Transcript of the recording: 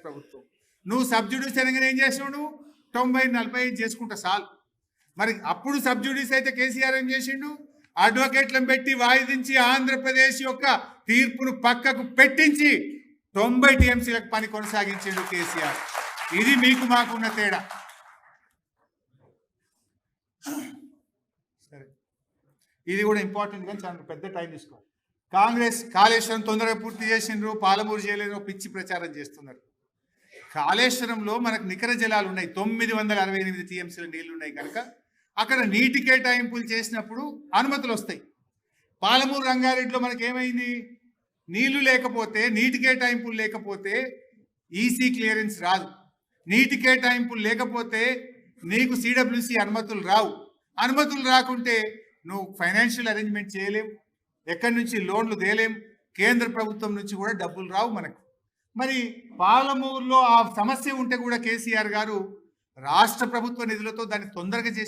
ప్రభుత్వం. నువ్వు సబ్సిడీస్ అనగానే ఏం చేసినావు? నువ్వు 90-45 చేసుకుంటా చాలు. మరి అప్పుడు సబ్సిడీస్ అయితే కేసీఆర్ ఏం చేసిండు? అడ్వకేట్లను పెట్టి వాయిదించి ఆంధ్రప్రదేశ్ యొక్క తీర్పును పక్కకు పెట్టించి 90 టీఎంసీలకు పని కొనసాగించిండు కేసీఆర్. ఇది మీకు మాకున్న తేడా. సరే, ఇది కూడా ఇంపార్టెంట్, కానీ చాలా పెద్ద టైం తీసుకోవాలి. కాంగ్రెస్ కాళేశ్వరం తొందరగా పూర్తి చేసిండ్రు, పాలమూరు చేయలేదు, పిచ్చి ప్రచారం చేస్తున్నారు. కాళేశ్వరంలో మనకు నికర జలాలు ఉన్నాయి, 968 టీఎంసీల నీళ్లు ఉన్నాయి కనుక అక్కడ నీటి కేటాయింపులు చేసినప్పుడు అనుమతులు వస్తాయి. పాలమూరు రంగారెడ్డిలో మనకి ఏమైంది? నీళ్లు లేకపోతే, నీటి కేటాయింపులు లేకపోతే ఈసీ క్లియరెన్స్ రాదు. నీటి కేటాయింపులు లేకపోతే నీకు సిడబ్ల్యూసి అనుమతులు రావు. అనుమతులు రాకుంటే నువ్వు ఫైనాన్షియల్ అరేంజ్మెంట్ చేయలేం, ఎక్కడి నుంచి లోన్లు తేలేం, కేంద్ర ప్రభుత్వం నుంచి కూడా డబ్బులు రావు మనకు. మరి పాలమూరులో ఆ సమస్య ఉంటే కూడా కేసీఆర్ గారు రాష్ట్ర ప్రభుత్వ నిధులతో దాన్ని తొందరగా చేసి